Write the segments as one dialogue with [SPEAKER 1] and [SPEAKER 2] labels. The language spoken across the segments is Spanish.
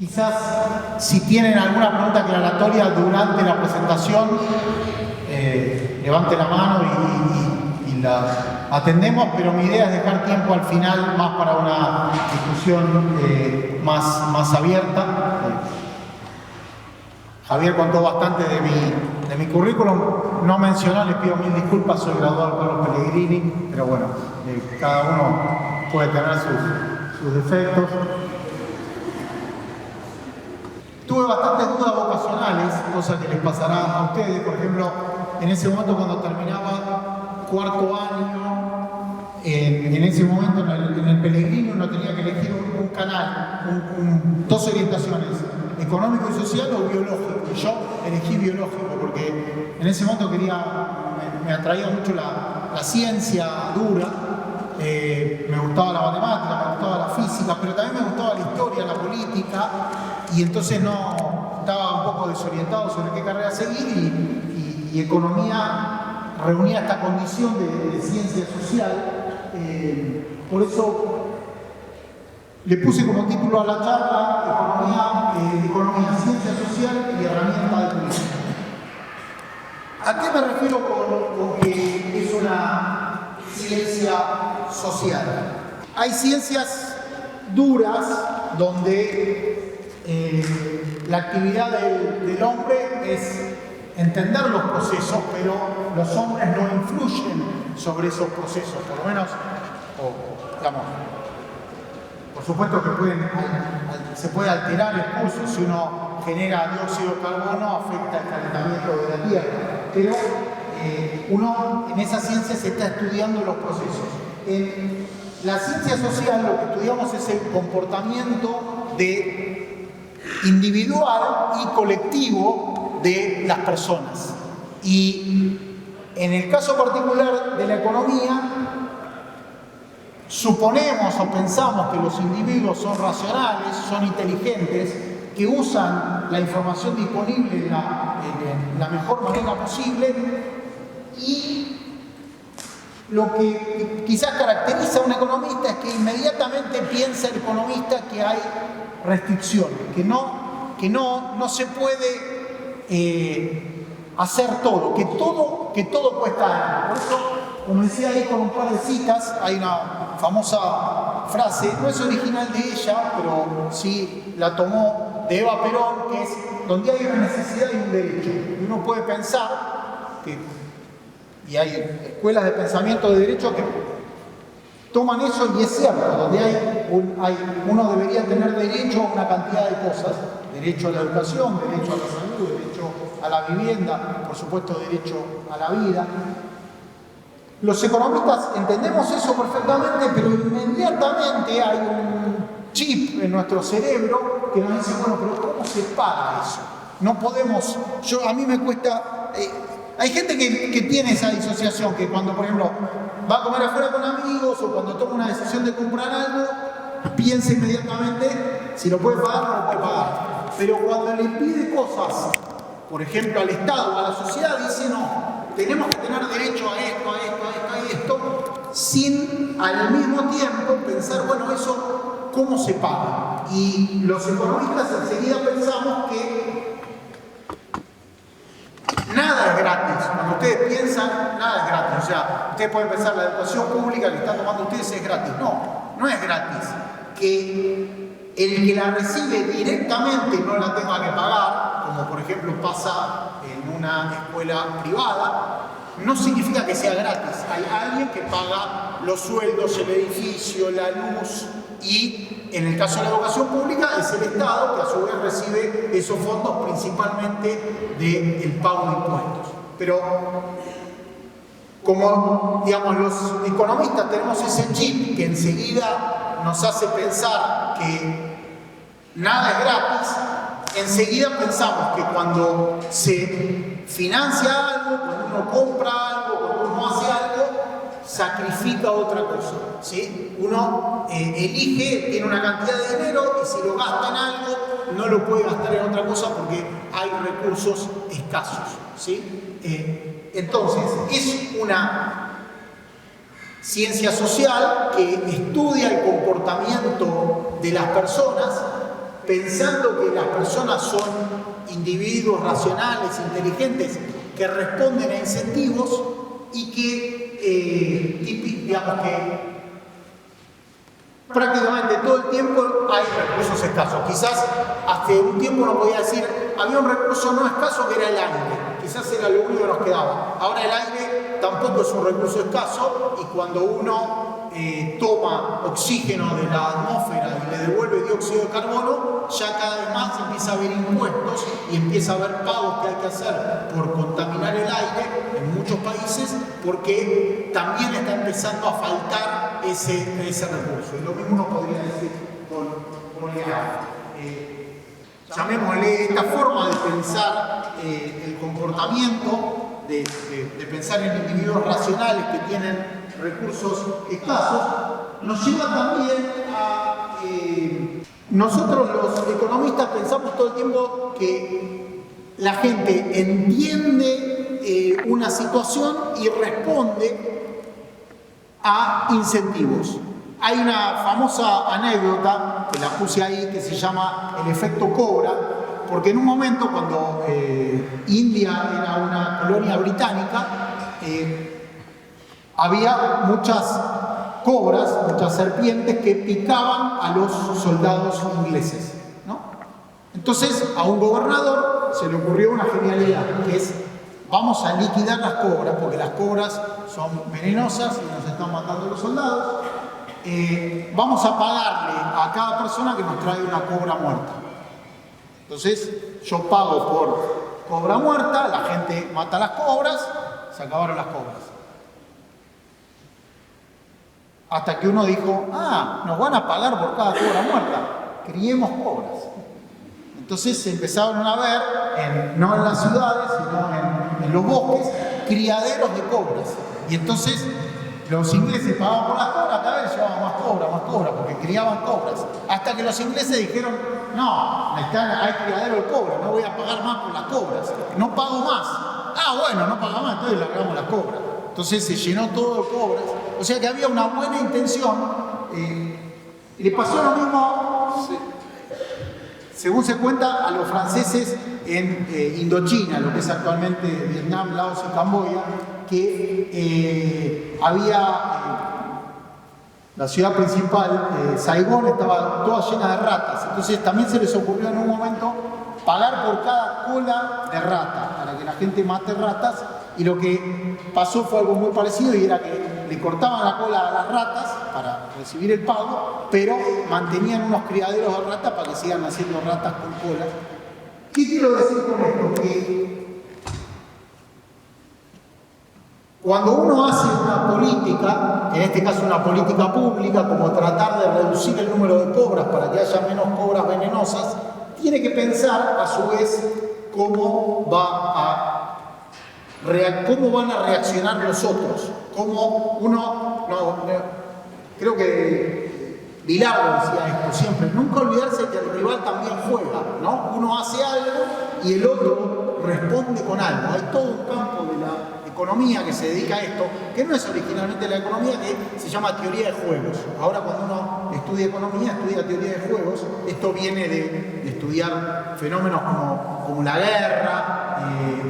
[SPEAKER 1] Quizás si tienen alguna pregunta aclaratoria durante la presentación, levante la mano y la atendemos, pero mi idea es dejar tiempo al final más para una discusión más abierta. Javier contó bastante de mi currículum, no mencionó, les pido mil disculpas, soy graduado Carlos Pellegrini, pero bueno, cada uno puede tener sus defectos. Tuve bastantes dudas vocacionales, cosa que les pasará a ustedes. Por ejemplo, en ese momento cuando terminaba cuarto año, en ese momento en el Pellegrini uno tenía que elegir un canal, dos orientaciones, económico y social o biológico. Y yo elegí biológico porque en ese momento me atraía mucho la ciencia dura. Me gustaba la matemática, me gustaba la física, pero también me gustaba la historia, la política, y entonces no estaba un poco desorientado sobre qué carrera seguir, y economía reunía esta condición de ciencia social. Por eso le puse como título a la charla economía, ciencia social y herramienta de política. ¿A qué me refiero con que es una ciencia social? Hay ciencias duras donde la actividad del hombre es entender los procesos, pero los hombres no influyen sobre esos procesos, por lo menos, digamos, por supuesto que se puede alterar el curso si uno genera dióxido de carbono, afecta el calentamiento de la Tierra, pero uno en esa ciencia se está estudiando los procesos. En la ciencia social lo que estudiamos es el comportamiento individual y colectivo de las personas. Y en el caso particular de la economía, suponemos o pensamos que los individuos son racionales, son inteligentes, que usan la información disponible en la mejor manera posible, y lo que quizás caracteriza a un economista es que inmediatamente piensa el economista que hay restricciones, que no se puede hacer todo, que todo cuesta algo. Por eso, como decía ahí con un par de citas, hay una famosa frase, no es original de ella, pero sí la tomó de Eva Perón, que es: donde hay una necesidad y un derecho. Y uno puede pensar y hay escuelas de pensamiento de derecho que toman eso, y es cierto, donde uno debería tener derecho a una cantidad de cosas: derecho a la educación, derecho a la salud, derecho a la vivienda, por supuesto derecho a la vida. Los economistas entendemos eso perfectamente, pero inmediatamente hay un chip en nuestro cerebro que nos dice: bueno, pero ¿cómo se paga eso? No podemos, a mí me cuesta... hay gente que tiene esa disociación, que cuando, por ejemplo, va a comer afuera con amigos o cuando toma una decisión de comprar algo, piensa inmediatamente si lo puede pagar o no lo puede pagar. Pero cuando le pide cosas, por ejemplo, al Estado o a la sociedad, dice: no, tenemos que tener derecho a esto, sin al mismo tiempo pensar, bueno, eso, ¿cómo se paga? Y los economistas enseguida pensamos que nada es gratis. Cuando ustedes piensan, nada es gratis. O sea, ustedes pueden pensar, la educación pública que están tomando ustedes es gratis. No es gratis. Que el que la recibe directamente no la tenga que pagar, como por ejemplo pasa en una escuela privada, no significa que sea gratis. Hay alguien que paga los sueldos, el edificio, la luz, y en el caso de la educación pública es el Estado, que a su vez recibe esos fondos principalmente del pago de impuestos. Pero como, digamos, los economistas tenemos ese chip que enseguida nos hace pensar que nada es gratis, enseguida pensamos que cuando se financia algo, cuando uno compra algo, cuando uno hace algo, sacrifica otra cosa, ¿sí? Uno elige, tiene una cantidad de dinero, y si lo gasta en algo, no lo puede gastar en otra cosa porque hay recursos escasos, ¿sí? Entonces, es una ciencia social que estudia el comportamiento de las personas, pensando que las personas son individuos racionales, inteligentes, que responden a incentivos y que, digamos que prácticamente todo el tiempo hay recursos escasos. Quizás hace un tiempo uno podía decir, había un recurso no escaso que era el aire. Quizás era lo único que nos quedaba. Ahora el aire tampoco es un recurso escaso y cuando uno toma oxígeno de la atmósfera y le devuelve dióxido de carbono, ya cada vez más empieza a haber impuestos y empieza a haber pagos que hay que hacer por contaminar el aire en muchos países porque también está empezando a faltar ese recurso. Y lo mismo uno podría decir con el agua. Llamémosle esta forma de pensar el comportamiento, de pensar en individuos racionales que tienen recursos escasos, nos lleva también a... nosotros los economistas pensamos todo el tiempo que la gente entiende una situación y responde a incentivos. Hay una famosa anécdota, que la puse ahí, que se llama el efecto cobra, porque en un momento cuando India era una colonia británica, había muchas cobras, muchas serpientes que picaban a los soldados ingleses, ¿no? Entonces a un gobernador se le ocurrió una genialidad, que es vamos a liquidar las cobras, porque las cobras son venenosas y nos están matando los soldados. Vamos a pagarle a cada persona que nos trae una cobra muerta. Entonces yo pago por cobra muerta, la gente mata las cobras, se acabaron las cobras. Hasta que uno dijo, nos van a pagar por cada cobra muerta, criemos cobras. Entonces se empezaron a ver, no en las ciudades, sino en los bosques, criaderos de cobras. Y entonces los ingleses pagaban por las cobras, cada vez llevaban más cobras, porque criaban cobras. Hasta que los ingleses dijeron, no, hay criadero de cobras, no voy a pagar más por las cobras, no pago más. Bueno, no paga más, entonces largamos las cobras. Entonces se llenó todo de cobras. O sea que había una buena intención. Y le pasó lo mismo, según se cuenta, a los franceses en Indochina, lo que es actualmente Vietnam, Laos y Camboya, que la ciudad principal, Saigón, estaba toda llena de ratas. Entonces también se les ocurrió en un momento pagar por cada cola de rata, para que la gente mate ratas. Y lo que pasó fue algo muy parecido, y era que le cortaban la cola a las ratas para recibir el pago, pero mantenían unos criaderos de ratas para que sigan haciendo ratas con cola. ¿Qué quiero decir con esto? Que cuando uno hace una política, en este caso una política pública, como tratar de reducir el número de cobras para que haya menos cobras venenosas, tiene que pensar a su vez cómo van a reaccionar los otros. Creo que Bilardo decía esto siempre, nunca olvidarse que el rival también juega, ¿no? Uno hace algo y el otro responde con algo. Hay todo un campo de la economía que se dedica a esto, que no es originalmente la economía, que se llama teoría de juegos. Ahora cuando uno estudia economía, estudia teoría de juegos. Esto viene de estudiar fenómenos como la guerra,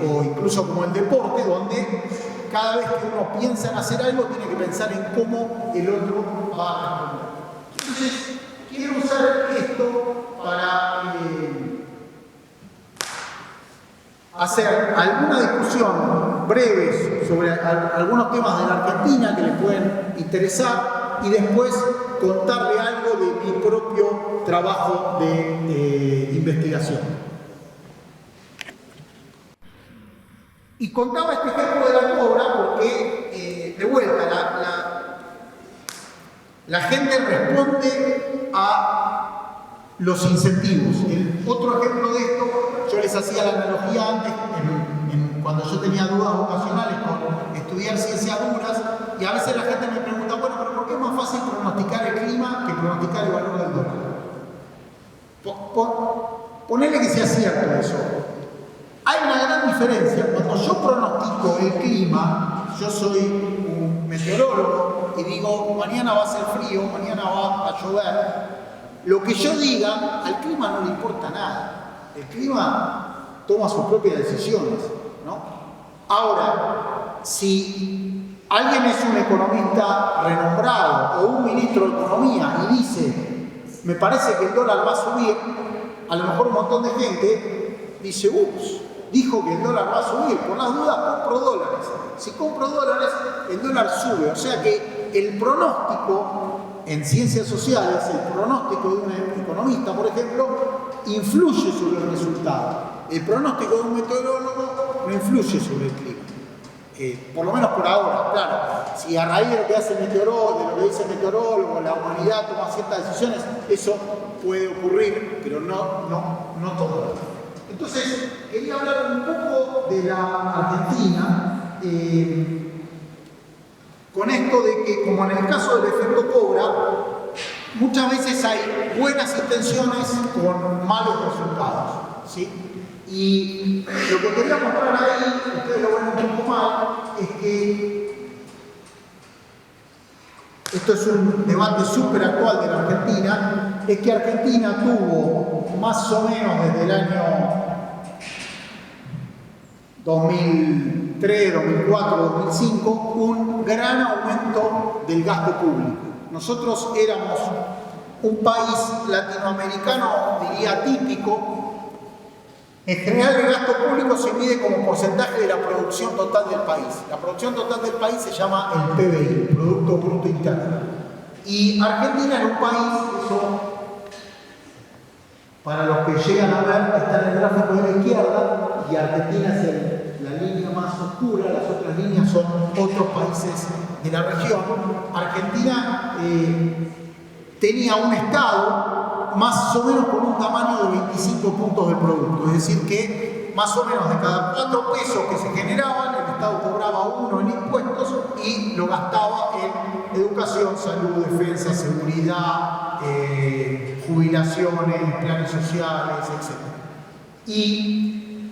[SPEAKER 1] o incluso como el deporte, donde cada vez que uno piensa en hacer algo, tiene que pensar en cómo el otro va a responder. Entonces, quiero usar esto para hacer alguna discusión breve sobre algunos temas de la Argentina que les pueden interesar y después contarle algo de mi propio trabajo de investigación. Y contaba este ejemplo de la cobra porque, de vuelta, la gente responde a los incentivos. El otro ejemplo de esto, yo les hacía la analogía antes, cuando yo tenía dudas vocacionales con estudiar ciencias duras, y a veces la gente me pregunta, bueno, pero ¿por qué es más fácil pronosticar el clima que pronosticar el valor del dólar? Ponele que sea cierto eso. Hay una gran diferencia. Cuando yo pronostico el clima, yo soy un meteorólogo y digo, mañana va a ser frío, mañana va a llover, lo que yo diga, al clima no le importa nada. El clima toma sus propias decisiones, ¿no? Ahora, si alguien es un economista renombrado o un ministro de Economía y dice, me parece que el dólar va a subir, a lo mejor un montón de gente dice, ups, dijo que el dólar va a subir, por las dudas compro dólares. Si compro dólares, el dólar sube. O sea que el pronóstico en ciencias sociales, el pronóstico de un economista, por ejemplo, influye sobre el resultado. El pronóstico de un meteorólogo no influye sobre el clima. Por lo menos por ahora, claro. Si a raíz de lo que hace el meteorólogo, de lo que dice el meteorólogo, la humanidad toma ciertas decisiones, eso puede ocurrir, pero no todo. Entonces, quería hablar un poco de la Argentina, con esto de que, como en el caso del efecto Cobra, muchas veces hay buenas intenciones con malos resultados, ¿sí? Y lo que quería mostrar ahí, ustedes lo ven un poco mal, es que esto es un debate súper actual de la Argentina, es que Argentina tuvo más o menos desde el año 2003, 2004, 2005, un gran aumento del gasto público. Nosotros éramos un país latinoamericano, diría típico. En general el gasto público se mide como porcentaje de la producción total del país. La producción total del país se llama el PBI, el Producto Bruto Interno. Y Argentina era un país, eso para los que llegan a ver, está en el gráfico de la izquierda, y Argentina es la línea más oscura, las otras líneas son otros países de la región. Argentina tenía un Estado más o menos con un tamaño de 25 puntos de producto, es decir que más o menos de cada 4 pesos que se generaban, el Estado cobraba 1 en impuestos y lo gastaba en educación, salud, defensa, seguridad, jubilaciones, planes sociales, etc. Y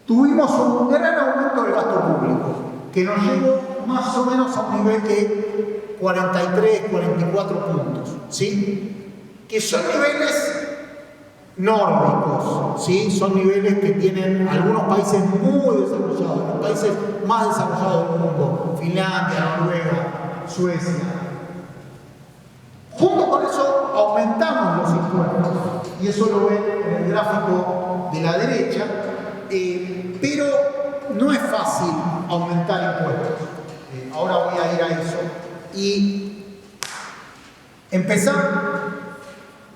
[SPEAKER 1] tuvimos un gran aumento del gasto público, que nos llevó más o menos a un nivel de 43, 44 puntos, ¿sí? Que son niveles nórdicos, ¿sí? Son niveles que tienen algunos países muy desarrollados, los países más desarrollados del mundo, Finlandia, Noruega, Suecia. Junto con eso aumentamos los impuestos, y eso lo ven en el gráfico de la derecha, pero no es fácil aumentar impuestos. Ahora voy a ir a eso. Y empezar.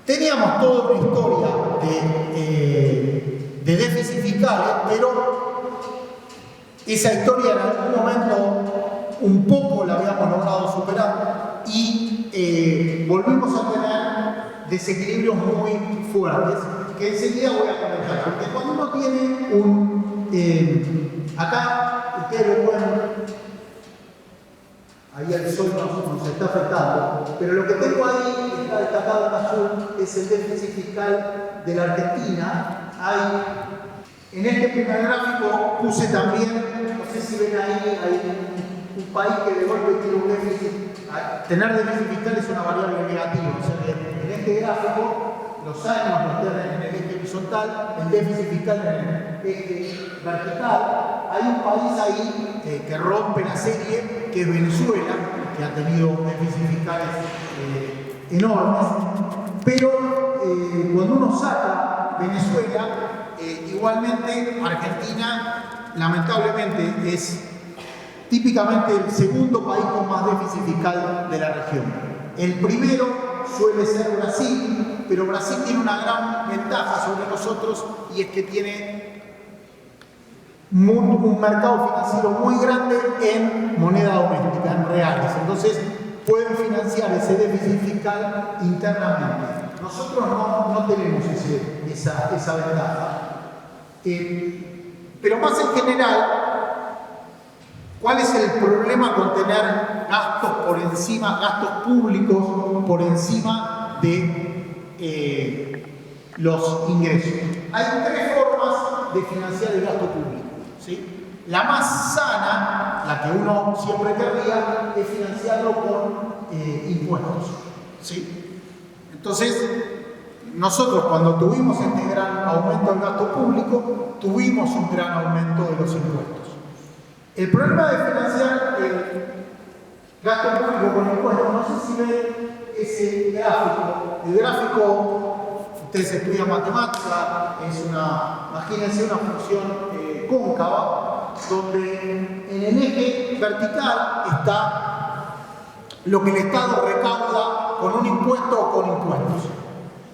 [SPEAKER 1] Teníamos toda una historia de déficit fiscales, pero esa historia en algún momento un poco la habíamos logrado superar y volvimos a tener desequilibrios muy fuertes, que enseguida voy a comentar. Porque cuando uno tiene acá, ustedes lo pueden. Ahí el sol nos está afectando, pero lo que tengo ahí, que está destacado en azul, es el déficit fiscal de la Argentina. En este primer gráfico puse también, no sé si ven ahí, hay un país que de golpe tiene un déficit. Tener déficit fiscal es una variable negativa, o sea que en este gráfico los años los tienen en el eje horizontal, el déficit fiscal en el eje vertical. Hay un país ahí que rompe la serie, que es Venezuela, que ha tenido déficits fiscales enormes, pero cuando uno saca Venezuela, igualmente Argentina lamentablemente es típicamente el segundo país con más déficit fiscal de la región. El primero suele ser Brasil, pero Brasil tiene una gran ventaja sobre nosotros, y es que tiene un mercado financiero muy grande en moneda doméstica, en reales. Entonces pueden financiar ese déficit fiscal internamente. Nosotros no tenemos esa ventaja. Pero más en general, ¿cuál es el problema con tener gastos por encima, gastos públicos por encima de los ingresos? Hay 3 formas de financiar el gasto público, ¿sí? La más sana, la que uno siempre querría, es financiarlo con impuestos, ¿sí? Entonces, nosotros cuando tuvimos este gran aumento del gasto público, tuvimos un gran aumento de los impuestos. El problema de financiar el gasto público con impuestos, no sé si ven ese gráfico. El gráfico, ustedes estudian matemática, es imagínense una función cóncava, donde en el eje vertical está lo que el Estado recauda con un impuesto o con impuestos.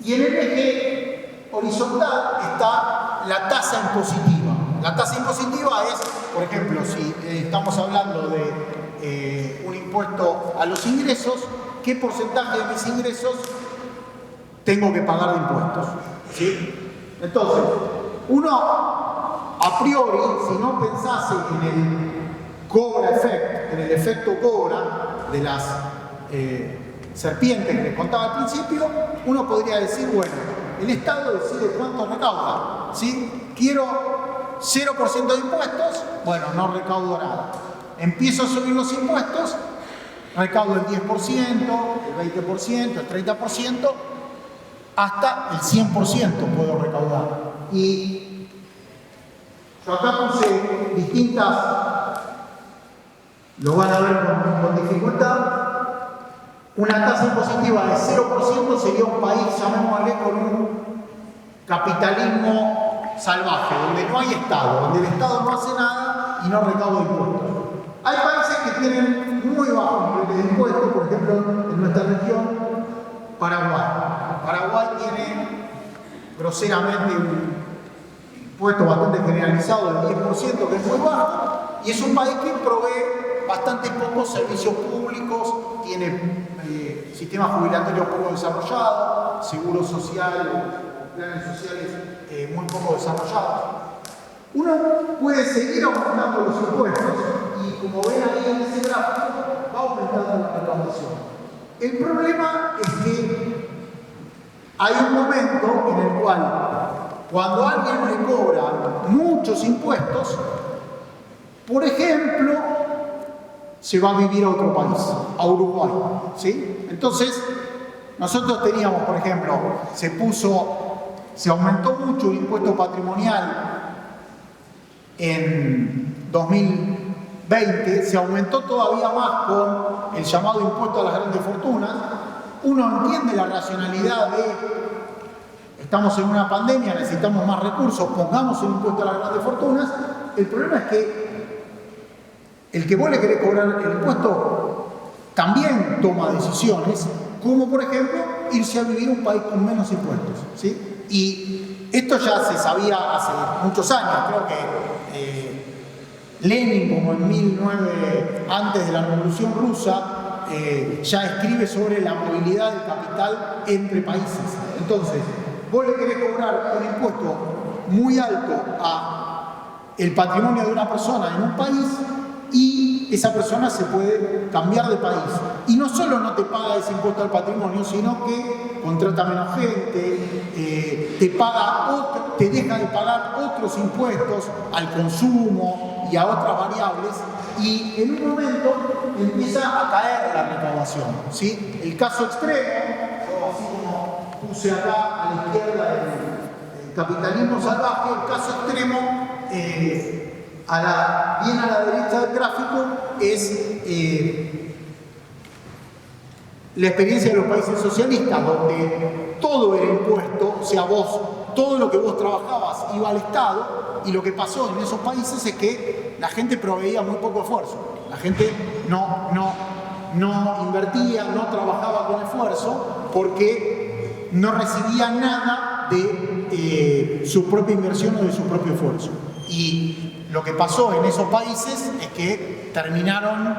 [SPEAKER 1] Y en el eje horizontal está la tasa impositiva. La tasa impositiva es, por ejemplo, si estamos hablando de un impuesto a los ingresos, ¿qué porcentaje de mis ingresos tengo que pagar de impuestos? ¿Sí? Entonces, uno a priori, si no pensase en el cobra effect, en el efecto cobra de las serpientes que les contaba al principio, uno podría decir, bueno, el Estado decide cuánto recauda, ¿sí? Quiero 0% de impuestos, bueno, no recaudo nada. Empiezo a subir los impuestos, recaudo el 10%, el 20%, el 30%, hasta el 100% puedo recaudar. Y yo acá puse distintas, lo van a ver con dificultad. Una tasa impositiva de 0% sería un país, llamémosle, con un capitalismo salvaje, donde no hay Estado, donde el Estado no hace nada y no recauda impuestos. Hay países que tienen muy bajos niveles de impuestos, por ejemplo, en nuestra región, Paraguay. Paraguay tiene groseramente un impuesto bastante generalizado del 10%, que es muy bajo, y es un país que provee bastante pocos servicios públicos, tiene sistemas jubilatorios poco desarrollados, seguro social, planes sociales muy poco desarrollados. Uno puede seguir aumentando los impuestos y, como ven ahí en ese gráfico, va aumentando la recaudación. El problema es que hay un momento en el cual, cuando alguien le cobra muchos impuestos, por ejemplo, se va a vivir a otro país, a Uruguay, ¿sí? Entonces, nosotros teníamos, por ejemplo, se aumentó mucho el impuesto patrimonial en 2020, se aumentó todavía más con el llamado impuesto a las grandes fortunas. Uno entiende la racionalidad de, estamos en una pandemia, necesitamos más recursos, pongamos un impuesto a las grandes fortunas. El problema es que el que vos le querés cobrar el impuesto también toma decisiones, como por ejemplo irse a vivir a un país con menos impuestos, ¿sí? Y esto ya se sabía hace muchos años, creo que Lenin, como en antes de la Revolución Rusa, ya escribe sobre la movilidad del capital entre países. Entonces, vos le querés cobrar un impuesto muy alto a el patrimonio de una persona en un país, y esa persona se puede cambiar de país. Y no solo no te paga ese impuesto al patrimonio, sino que contrata menos gente, te deja de pagar otros impuestos al consumo y a otras variables, y en un momento empieza a caer la recaudación, ¿sí? El caso extremo, yo así como puse acá a la izquierda el capitalismo salvaje, el caso extremo, bien a la derecha del gráfico, es la experiencia de los países socialistas, donde todo era impuesto, o sea, todo lo que vos trabajabas iba al Estado, y lo que pasó en esos países es que la gente proveía muy poco esfuerzo. La gente no invertía, no trabajaba con esfuerzo, porque no recibía nada de su propia inversión o de su propio esfuerzo. Y lo que pasó en esos países es que terminaron,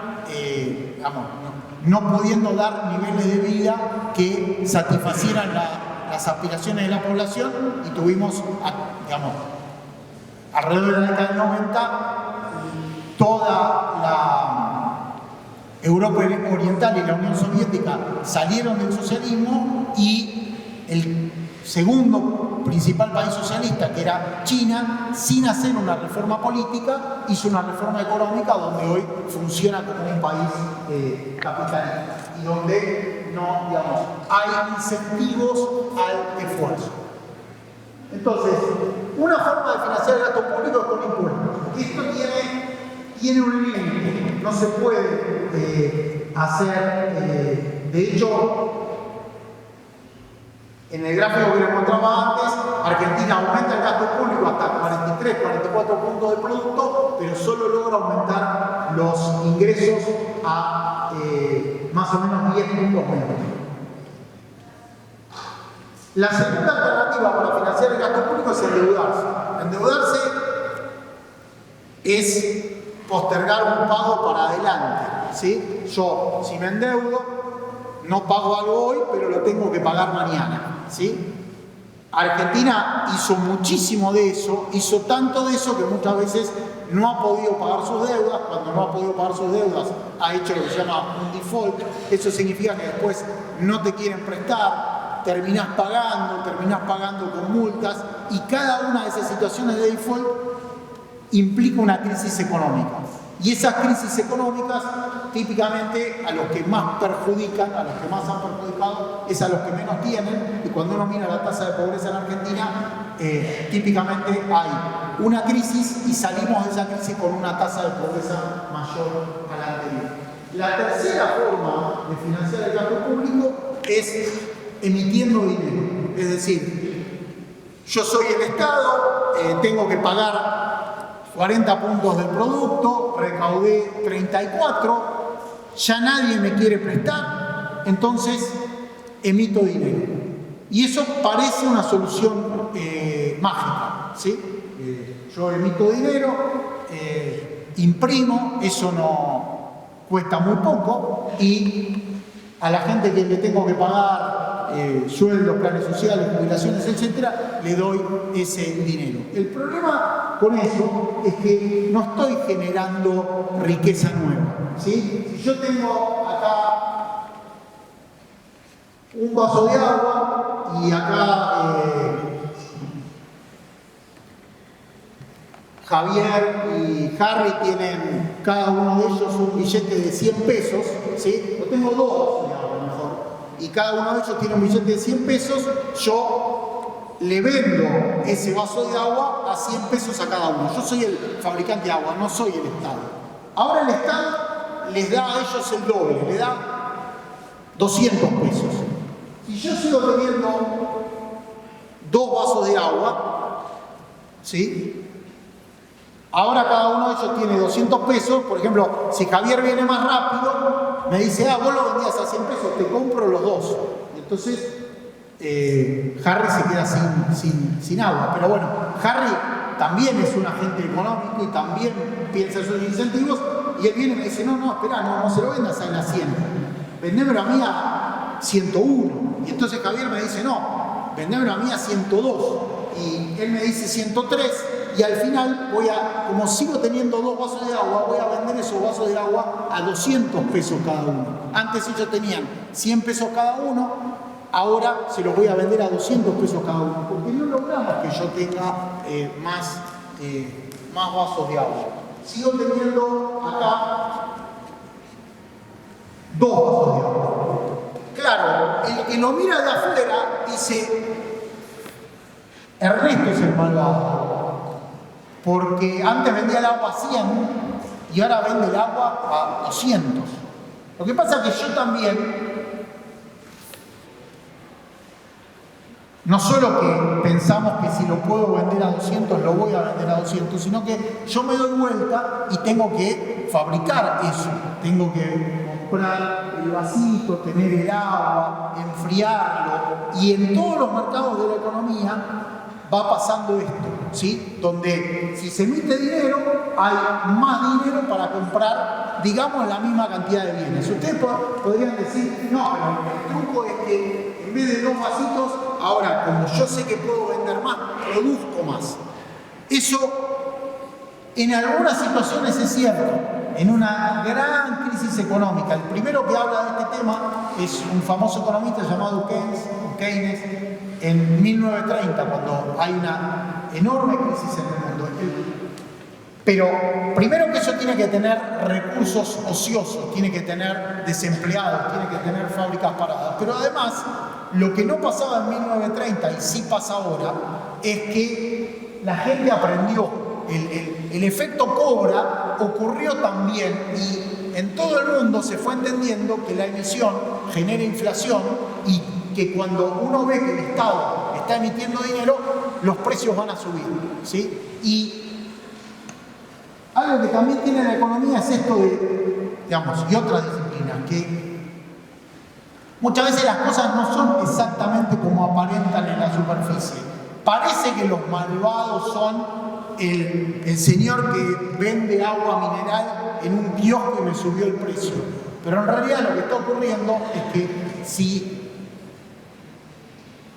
[SPEAKER 1] no pudiendo dar niveles de vida que satisfacieran las aspiraciones de la población, y tuvimos, alrededor de la década del 90, toda la Europa Oriental y la Unión Soviética salieron del socialismo, y el segundo principal país socialista, que era China, sin hacer una reforma política, hizo una reforma económica donde hoy funciona como un país capitalista, y donde no, digamos, hay incentivos al esfuerzo. Entonces, una forma de financiar el gasto público es con impuestos. Esto tiene un límite, no se puede hacer, de hecho, en el gráfico que les mostraba antes, Argentina aumenta el gasto público hasta 43, 44 puntos de producto, pero solo logra aumentar los ingresos a más o menos 10 puntos menos. La segunda alternativa para financiar el gasto público es endeudarse. Endeudarse es postergar un pago para adelante, ¿sí? Yo, si me endeudo, no pago algo hoy, pero lo tengo que pagar mañana, ¿sí? Argentina hizo muchísimo de eso, hizo tanto de eso que muchas veces no ha podido pagar sus deudas. Cuando no ha podido pagar sus deudas, ha hecho lo que se llama un default. Eso significa que después no te quieren prestar, terminás pagando con multas, y cada una de esas situaciones de default implica una crisis económica. Y esas crisis económicas, típicamente, a los que más perjudican, a los que más han perjudicado, es a los que menos tienen. Y cuando uno mira la tasa de pobreza en Argentina, típicamente hay una crisis y salimos de esa crisis con una tasa de pobreza mayor a la anterior. La tercera forma de financiar el gasto público es emitiendo dinero. Es decir, yo soy el Estado, tengo que pagar 40 puntos del producto, recaudé 34, ya nadie me quiere prestar, entonces emito dinero. Y eso parece una solución mágica, ¿sí? Yo emito dinero, imprimo, eso no cuesta muy poco, y a la gente que le tengo que pagar sueldos, planes sociales, jubilaciones, etcétera, le doy ese dinero. El problema con eso es que no estoy generando riqueza nueva, ¿sí? Si yo tengo acá un vaso de agua y acá Javier y Harry tienen cada uno de ellos un billete de 100 pesos, ¿sí? Yo tengo dos vasos de agua mejor, y cada uno de ellos tiene un billete de 100 pesos, yo le vendo ese vaso de agua a 100 pesos a cada uno. Yo soy el fabricante de agua, no soy el Estado. Ahora el Estado les da a ellos el doble, le da 200 pesos. Si yo sigo teniendo dos vasos de agua, ¿sí? Ahora cada uno de ellos tiene 200 pesos. Por ejemplo, si Javier viene más rápido, me dice, vos lo vendías a 100 pesos, te compro los dos. Y entonces Harry se queda sin agua. Pero bueno, Harry también es un agente económico y también piensa en sus incentivos, y él viene y me dice, no, espera, no se lo vendas a él a 100, vendémelo a mí a 101. Y entonces Javier me dice, no, vendémelo a mí a 102. Y él me dice 103, y al final como sigo teniendo dos vasos de agua, voy a vender esos vasos de agua a 200 pesos cada uno. Antes ellos tenían 100 pesos cada uno, ahora se los voy a vender a 200 pesos cada uno, porque no logramos que yo tenga más vasos de agua. Sigo teniendo acá dos vasos de agua. Claro, el que lo mira de afuera dice, Ernesto es el malvado, porque antes vendía el agua a 100 y ahora vende el agua a 200. Lo que pasa es que yo también, no solo que pensamos que si lo puedo vender a 200, lo voy a vender a 200, sino que yo me doy vuelta y tengo que fabricar eso. Tengo que comprar el vasito, tener el agua, enfriarlo, y en todos los mercados de la economía va pasando esto, ¿sí? Donde si se emite dinero, hay más dinero para comprar, digamos, la misma cantidad de bienes. Ustedes podrían decir, no, pero el truco es que en vez de dos vasitos, ahora, como yo sé que puedo vender más, produzco más. Eso, en algunas situaciones es cierto. En una gran crisis económica, el primero que habla de este tema es un famoso economista llamado Keynes, en 1930, cuando hay una enorme crisis en el mundo. Pero primero que eso tiene que tener recursos ociosos, tiene que tener desempleados, tiene que tener fábricas paradas. Pero además, lo que no pasaba en 1930 y sí pasa ahora, es que la gente aprendió. El efecto Cobra ocurrió también y en todo el mundo se fue entendiendo que la emisión genera inflación y que cuando uno ve que el Estado está emitiendo dinero, los precios van a subir, ¿sí? Y algo que también tiene la economía es esto de, digamos, y otras disciplinas, que muchas veces las cosas no son exactamente como aparentan en la superficie. Parece que los malvados son el señor que vende agua mineral en un kiosco y me subió el precio. Pero en realidad lo que está ocurriendo es que si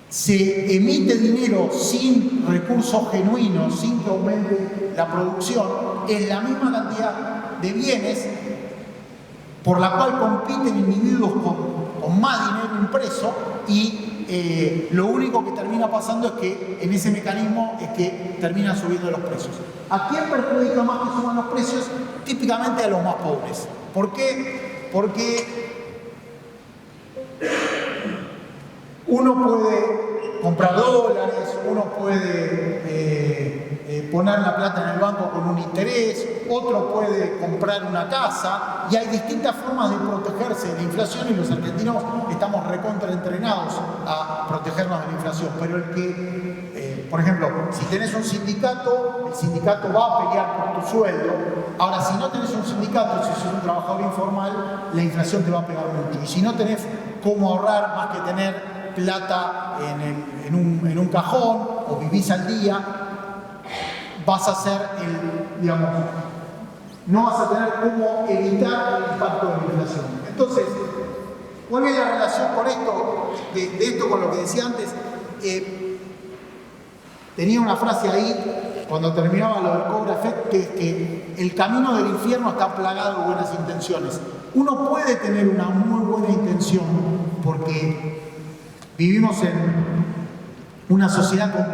[SPEAKER 1] se emite dinero sin recursos genuinos, sin que aumente la producción, es la misma cantidad de bienes por la cual compiten individuos con más dinero impreso y lo único que termina pasando es que en ese mecanismo es que terminan subiendo los precios. ¿A quién perjudica más que suban los precios? Típicamente a los más pobres. ¿Por qué? Porque uno puede comprar dólares, uno puede poner la plata en el banco con un interés, otro puede comprar una casa y hay distintas formas de protegerse de la inflación y los argentinos estamos recontraentrenados a protegernos de la inflación. Pero el que, por ejemplo, si tenés un sindicato, el sindicato va a pelear por tu sueldo. Ahora, si no tenés un sindicato, si sos un trabajador informal, la inflación te va a pegar mucho. Y si no tenés cómo ahorrar más que tener plata en un cajón o vivís al día, vas a ser digamos, no vas a tener cómo evitar el impacto de la inflación. Entonces, ¿cuál es la relación con esto, de esto con lo que decía antes? Tenía una frase ahí, cuando terminaba lo del Cobra Effect, que es que el camino del infierno está plagado de buenas intenciones. Uno puede tener una muy buena intención porque vivimos en una sociedad con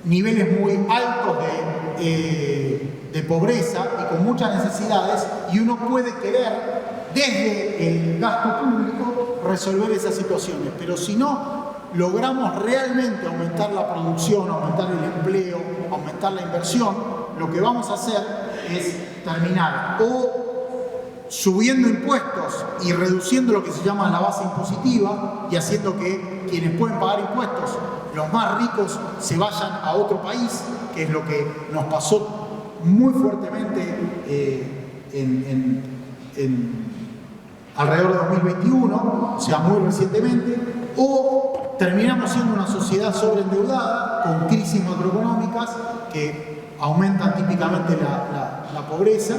[SPEAKER 1] niveles muy altos de pobreza y con muchas necesidades, y uno puede querer desde el gasto público resolver esas situaciones. Pero si no logramos realmente aumentar la producción, aumentar el empleo, aumentar la inversión, lo que vamos a hacer es terminar o subiendo impuestos y reduciendo lo que se llama la base impositiva y haciendo que quienes pueden pagar impuestos, los más ricos, se vayan a otro país, que es lo que nos pasó muy fuertemente alrededor de 2021, o sea, muy recientemente, o terminamos siendo una sociedad sobreendeudada con crisis macroeconómicas que aumentan típicamente la pobreza,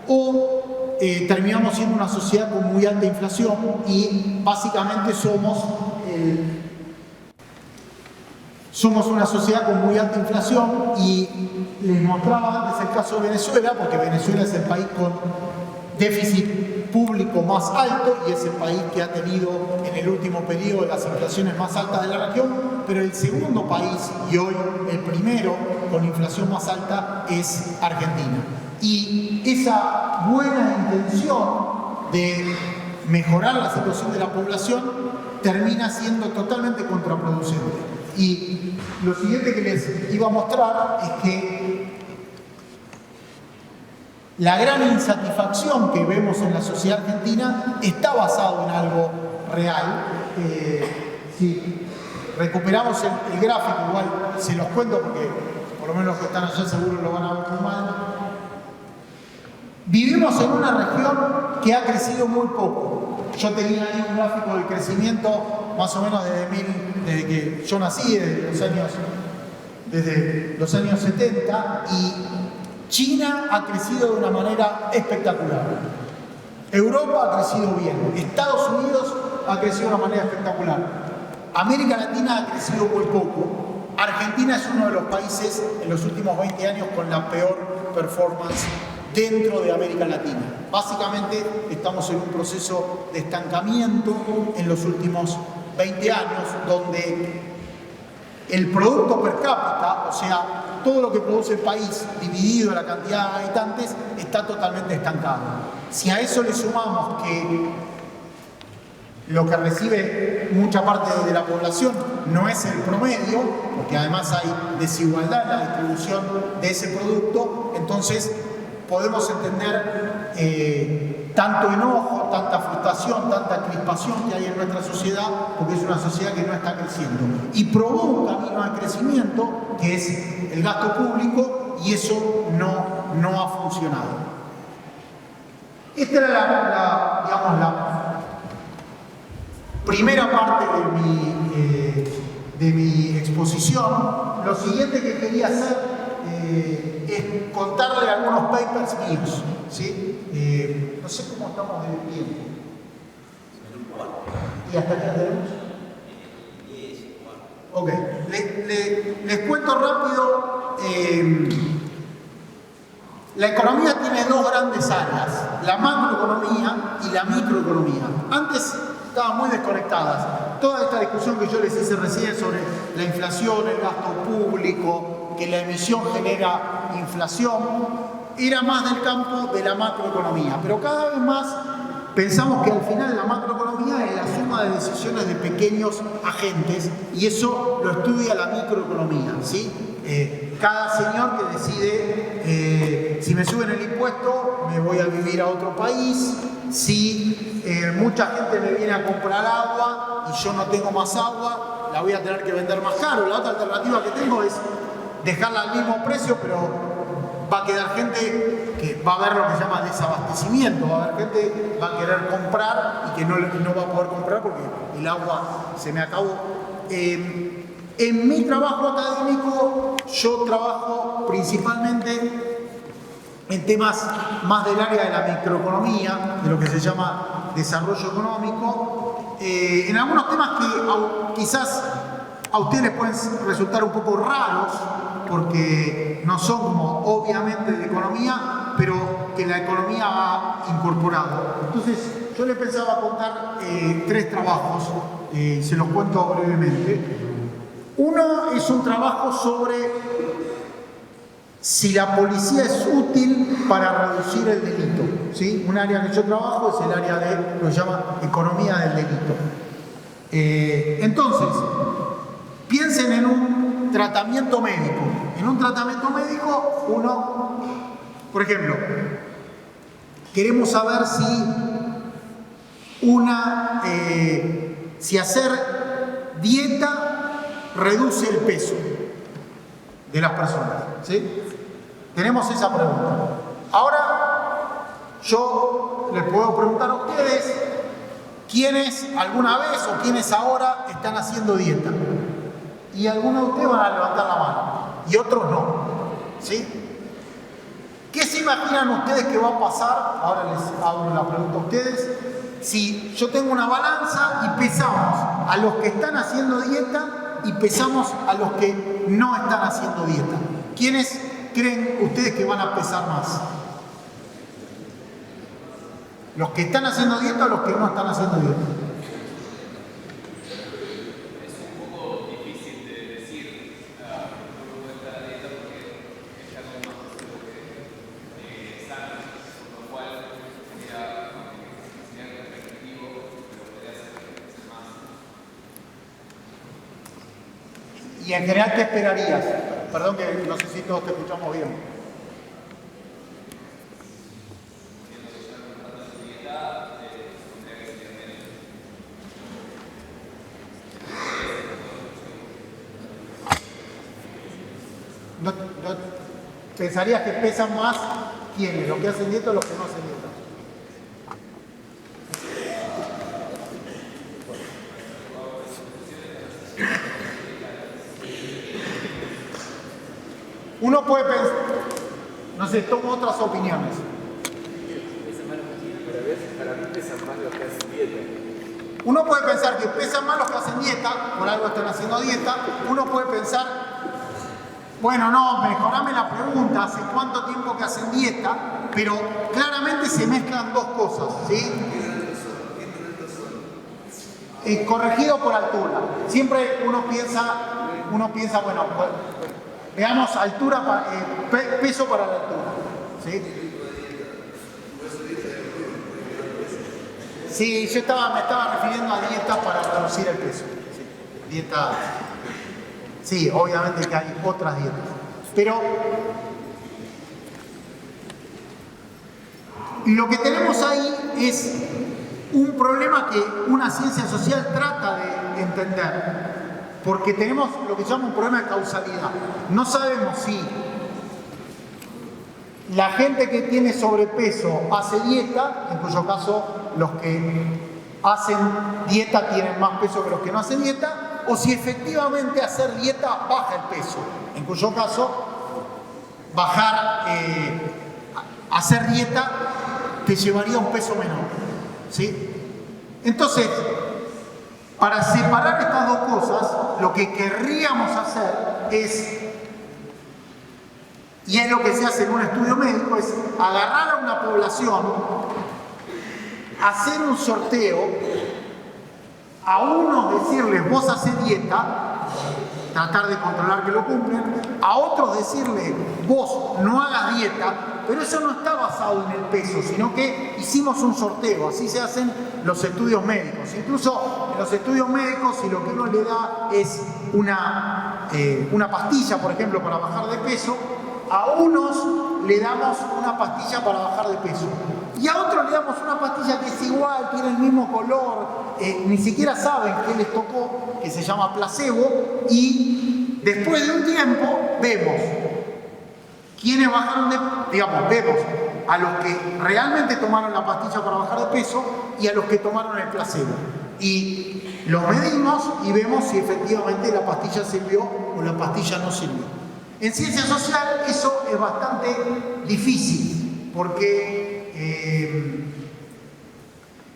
[SPEAKER 1] o terminamos siendo una sociedad con muy alta inflación y básicamente somos una sociedad con muy alta inflación. Y les mostraba antes el caso de Venezuela, porque Venezuela es el país con déficit público más alto y es el país que ha tenido en el último periodo las inflaciones más altas de la región, pero el segundo país y hoy el primero con inflación más alta es Argentina. Y esa buena intención de mejorar la situación de la población termina siendo totalmente contraproducente. Y lo siguiente que les iba a mostrar es que la gran insatisfacción que vemos en la sociedad argentina está basado en algo real. Si recuperamos el gráfico, igual se los cuento porque por lo menos los que están allá seguro lo van a ver muy mal. Vivimos en una región que ha crecido muy poco. Yo tenía ahí un gráfico del crecimiento más o menos desde que yo nací, desde los años 70, y China ha crecido de una manera espectacular. Europa ha crecido bien. Estados Unidos ha crecido de una manera espectacular. América Latina ha crecido muy poco. Argentina es uno de los países en los últimos 20 años con la peor performance dentro de América Latina. Básicamente estamos en un proceso de estancamiento en los últimos 20 años, donde el producto per cápita, o sea, todo lo que produce el país, dividido la cantidad de habitantes, está totalmente estancado. Si a eso le sumamos que lo que recibe mucha parte de la población no es el promedio, porque además hay desigualdad en la distribución de ese producto, entonces podemos entender tanto enojo, tanta frustración, tanta crispación que hay en nuestra sociedad, porque es una sociedad que no está creciendo. Y probó un camino de crecimiento, que es el gasto público, y eso no ha funcionado. Esta era la primera parte de mi exposición. Lo siguiente que quería hacer es contarle algunos papers míos, ¿sí? No sé cómo estamos de tiempo. ¿Y hasta qué tenemos? Ok, les cuento rápido. La economía tiene dos grandes áreas, la macroeconomía y la microeconomía. Antes estaban muy desconectadas. Toda esta discusión que yo les hice recién sobre la inflación, el gasto público, que la emisión genera inflación, era más del campo de la macroeconomía. Pero cada vez más pensamos que al final la macroeconomía es la suma de decisiones de pequeños agentes, y eso lo estudia la microeconomía, ¿sí? Cada señor que decide si me suben el impuesto me voy a vivir a otro país, si mucha gente me viene a comprar agua y yo no tengo más agua, la voy a tener que vender más caro. La otra alternativa que tengo es dejarla al mismo precio, pero va a quedar gente que va a haber lo que se llama desabastecimiento, va a haber gente que va a querer comprar y que no va a poder comprar porque el agua se me acabó. En mi trabajo académico yo trabajo principalmente en temas más del área de la microeconomía, de lo que se llama desarrollo económico, en algunos temas que quizás a ustedes les pueden resultar un poco raros, porque no son como obviamente de economía, pero que la economía ha incorporado. Entonces, yo les pensaba contar tres trabajos, se los cuento brevemente. Uno es un trabajo sobre si la policía es útil para reducir el delito, ¿sí? Un área que yo trabajo es el área de lo que se llama economía del delito. Entonces, piensen en un tratamiento médico. En un tratamiento médico, uno, por ejemplo, queremos saber si hacer dieta reduce el peso de las personas, ¿sí? Tenemos esa pregunta. Ahora, yo les puedo preguntar a ustedes, ¿quiénes alguna vez o quiénes ahora están haciendo dieta? Y algunos de ustedes van a levantar la mano, y otros no, ¿sí? ¿Qué se imaginan ustedes que va a pasar? Ahora les hago la pregunta a ustedes. Si yo tengo una balanza y pesamos a los que están haciendo dieta y pesamos a los que no están haciendo dieta, ¿quiénes creen ustedes que van a pesar más? ¿Los que están haciendo dieta o los que no están haciendo dieta?
[SPEAKER 2] Es un poco difícil de decir cómo puede estar la dieta porque es algo más que sano, por lo cual sería algo repetitivo, pero podría ser más.
[SPEAKER 1] Y en general, ¿qué esperarías? Perdón que no sé si todos te escuchamos bien. ¿No pensarías que pesan más quiénes? ¿Los que hacen dieta o los que no hacen dieta? Uno puede pensar, no sé, tomo otras opiniones.
[SPEAKER 3] Para mí pesan más los que hacen dieta.
[SPEAKER 1] Uno puede pensar que pesan más los que hacen dieta, por algo están haciendo dieta. Uno puede pensar, bueno, no, mejorame la pregunta, ¿hace cuánto tiempo que hacen dieta? Pero claramente se mezclan dos cosas, ¿sí? Corregido por altura. Siempre uno piensa, bueno, Veamos altura, peso para la altura. ¿Sí? Sí, yo me estaba refiriendo a dietas para reducir el peso. Sí, dieta. Sí, obviamente que hay otras dietas. Pero lo que tenemos ahí es un problema que una ciencia social trata de entender. Porque tenemos lo que se llama un problema de causalidad. No sabemos si la gente que tiene sobrepeso hace dieta, en cuyo caso los que hacen dieta tienen más peso que los que no hacen dieta, o si efectivamente hacer dieta baja el peso, en cuyo caso hacer dieta te llevaría a un peso menor. ¿Sí? Entonces, para separar estas dos cosas, lo que querríamos hacer es, y es lo que se hace en un estudio médico, es agarrar a una población, hacer un sorteo, a unos decirles vos hacés dieta, tratar de controlar que lo cumplen, a otros decirles vos no hagas dieta, pero eso no está basado en el peso, sino que hicimos un sorteo, así se hacen los estudios médicos. Incluso en los estudios médicos, si lo que uno le da es una pastilla, por ejemplo, para bajar de peso, a unos le damos una pastilla para bajar de peso y a otros le damos una pastilla que es igual, tiene el mismo color, ni siquiera saben qué les tocó, que se llama placebo, y después de un tiempo vemos quiénes bajaron vemos a los que realmente tomaron la pastilla para bajar de peso y a los que tomaron el placebo. Y los medimos y vemos si efectivamente la pastilla sirvió o la pastilla no sirvió. En ciencia social eso es bastante difícil, porque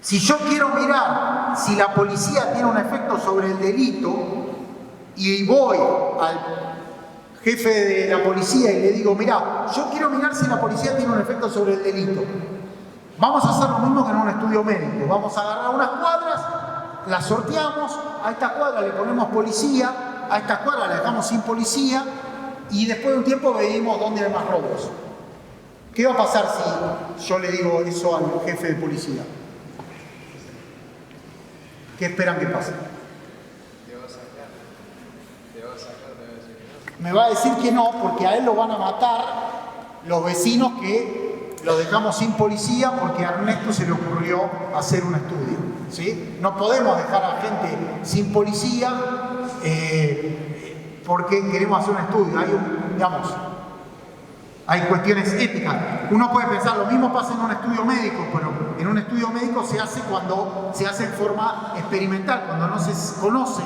[SPEAKER 1] si yo quiero mirar si la policía tiene un efecto sobre el delito y voy al jefe de la policía y le digo, mirá, yo quiero mirar si la policía tiene un efecto sobre el delito. Vamos a hacer lo mismo que en un estudio médico. Vamos a agarrar unas cuadras, las sorteamos, a esta cuadra le ponemos policía, a esta cuadra la dejamos sin policía y después de un tiempo medimos dónde hay más robos. ¿Qué va a pasar si yo le digo eso al jefe de policía? ¿Qué esperan que pase? Me va a decir que no, porque a él lo van a matar los vecinos que lo dejamos sin policía porque a Ernesto se le ocurrió hacer un estudio. ¿Sí? No podemos dejar a gente sin policía porque queremos hacer un estudio. Hay cuestiones éticas. Uno puede pensar, lo mismo pasa en un estudio médico, pero en un estudio médico se hace cuando se hace en forma experimental, cuando no se conoce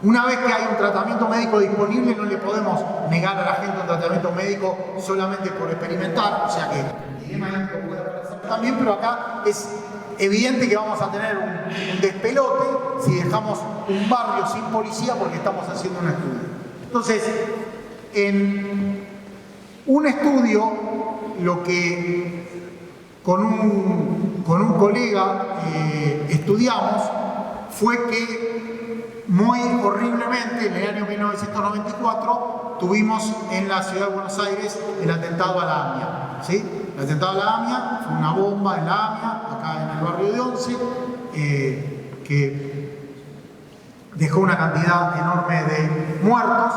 [SPEAKER 1] una vez que hay un tratamiento médico disponible, no le podemos negar a la gente un tratamiento médico solamente por experimentar, o sea que el dilema ético puede aparecer también, pero acá es evidente que vamos a tener un despelote si dejamos un barrio sin policía porque estamos haciendo un estudio. Entonces, en un estudio, lo que con un colega estudiamos fue que muy horriblemente, en el año 1994, tuvimos en la ciudad de Buenos Aires el atentado a la AMIA. ¿Sí? El atentado a la AMIA fue una bomba en la AMIA, acá en el barrio de Once, que dejó una cantidad enorme de muertos.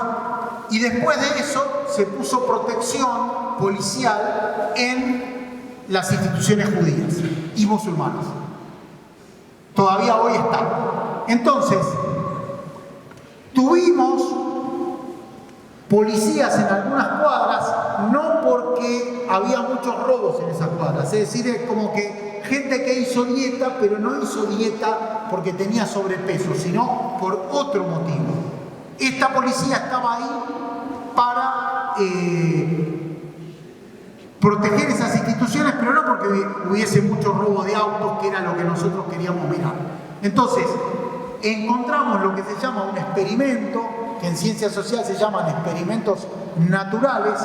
[SPEAKER 1] Y después de eso se puso protección policial en las instituciones judías y musulmanas. Todavía hoy está. Entonces, tuvimos policías en algunas cuadras, no porque había muchos robos en esas cuadras, es decir, es como que gente que hizo dieta, pero no hizo dieta porque tenía sobrepeso, sino por otro motivo. Esta policía estaba ahí para proteger esas instituciones, pero no porque hubiese mucho robo de autos, que era lo que nosotros queríamos mirar. Entonces, encontramos lo que se llama un experimento, que en ciencia social se llaman experimentos naturales,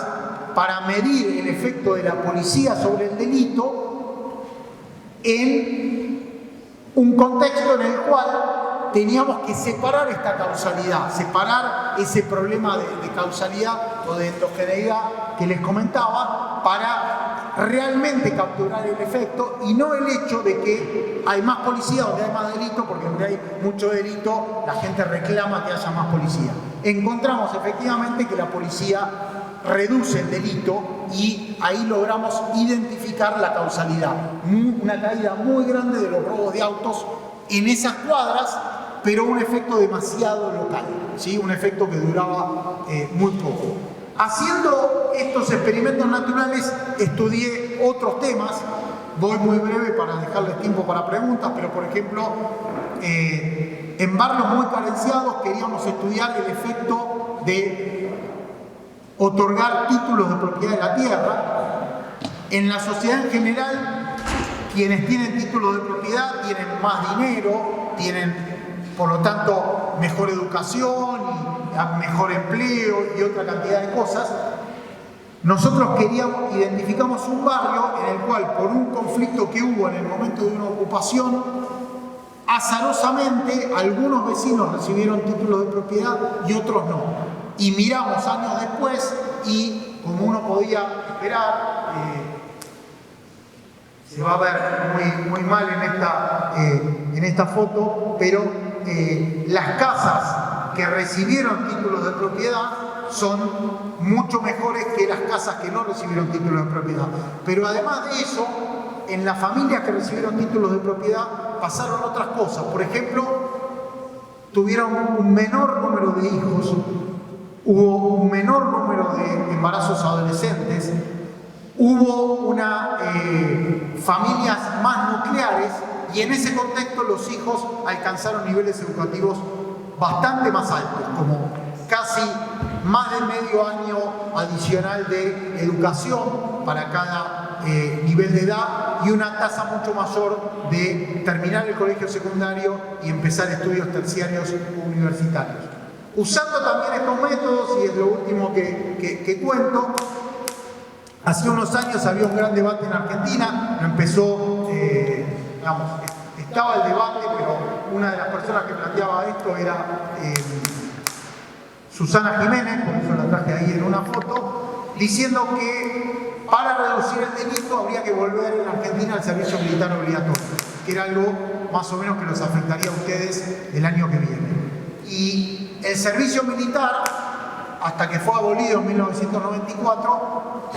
[SPEAKER 1] para medir el efecto de la policía sobre el delito en un contexto en el cual teníamos que separar esta causalidad, separar ese problema de causalidad o de endogeneidad que les comentaba para realmente capturar el efecto y no el hecho de que hay más policía donde hay más delito, porque donde hay mucho delito la gente reclama que haya más policía. Encontramos efectivamente que la policía reduce el delito y ahí logramos identificar la causalidad. Una caída muy grande de los robos de autos en esas cuadras, pero un efecto demasiado local, ¿sí? Un efecto que duraba muy poco. Haciendo estos experimentos naturales estudié otros temas. Voy muy breve para dejarles tiempo para preguntas, pero por ejemplo, en barrios muy carenciados queríamos estudiar el efecto de otorgar títulos de propiedad de la tierra. En la sociedad en general, quienes tienen títulos de propiedad tienen más dinero, tienen por lo tanto mejor educación y mejor empleo y otra cantidad de cosas. Nosotros identificamos un barrio en el cual, por un conflicto que hubo en el momento de una ocupación, azarosamente algunos vecinos recibieron títulos de propiedad y otros no. Y miramos años después y, como uno podía esperar, se va a ver muy mal en esta foto, pero las casas que recibieron títulos de propiedad son mucho mejores que las casas que no recibieron títulos de propiedad. Pero además de eso, en las familias que recibieron títulos de propiedad pasaron otras cosas. Por ejemplo, tuvieron un menor número de hijos, hubo un menor número de embarazos adolescentes, hubo familias más nucleares y en ese contexto los hijos alcanzaron niveles educativos bastante más altos, como casi más de medio año adicional de educación para cada nivel de edad y una tasa mucho mayor de terminar el colegio secundario y empezar estudios terciarios universitarios. Usando también estos métodos, y es lo último que cuento, hace unos años había un gran debate en Argentina, lo empezó, estaba el debate, pero una de las personas que planteaba esto era Susana Jiménez, por eso la traje ahí en una foto, diciendo que para reducir el delito habría que volver en Argentina al servicio militar obligatorio, que era algo más o menos que los afectaría a ustedes el año que viene. Y el servicio militar, hasta que fue abolido en 1994,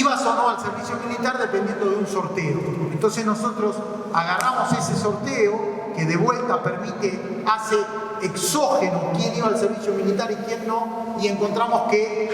[SPEAKER 1] ibas o no al servicio militar dependiendo de un sorteo. Entonces nosotros agarramos ese sorteo que de vuelta hace exógeno quién iba al servicio militar y quién no, y encontramos que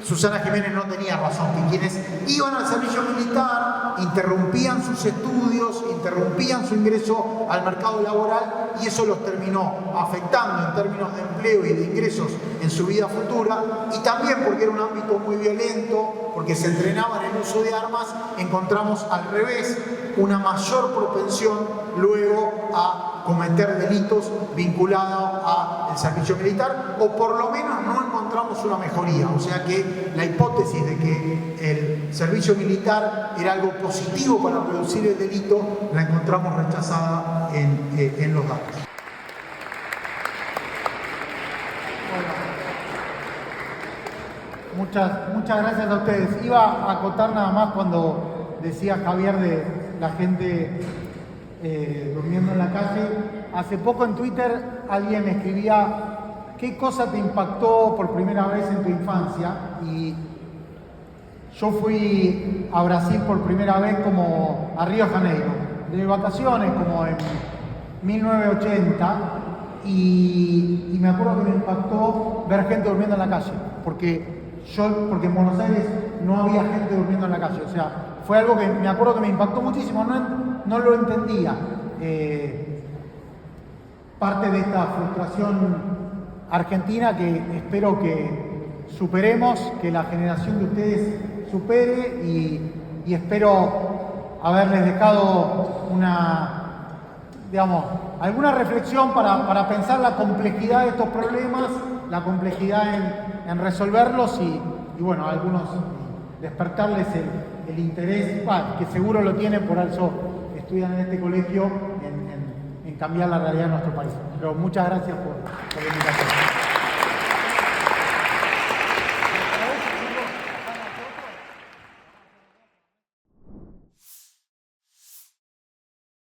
[SPEAKER 1] Susana Jiménez no tenía razón, que quienes iban al servicio militar interrumpían sus estudios, interrumpían su ingreso al mercado laboral y eso los terminó afectando en términos de empleo y de ingresos en su vida futura, y también porque era un ámbito muy violento, porque se entrenaban en el uso de armas, encontramos al revés una mayor propensión luego a cometer delitos vinculados al servicio militar, o por lo menos no encontramos una mejoría. O sea que la hipótesis de que el servicio militar era algo positivo para reducir el delito la encontramos rechazada en los datos.
[SPEAKER 4] Muchas gracias a ustedes. Iba a acotar nada más cuando decía Javier de la gente durmiendo en la calle. Hace poco en Twitter alguien escribía ¿qué cosa te impactó por primera vez en tu infancia? Y yo fui a Brasil por primera vez como a Río de Janeiro, de vacaciones como en 1980, y me acuerdo que me impactó ver gente durmiendo en la calle, porque en Buenos Aires no había gente durmiendo en la calle. O sea, fue algo que me acuerdo que me impactó muchísimo, no lo entendía. Parte de esta frustración argentina que espero que superemos, que la generación de ustedes supere, y espero haberles dejado alguna reflexión para pensar la complejidad de estos problemas, la complejidad en resolverlos y bueno, a algunos despertarles el interés, que seguro lo tienen, por eso estudian en este colegio, en cambiar la realidad de nuestro país. Pero muchas gracias por la invitación.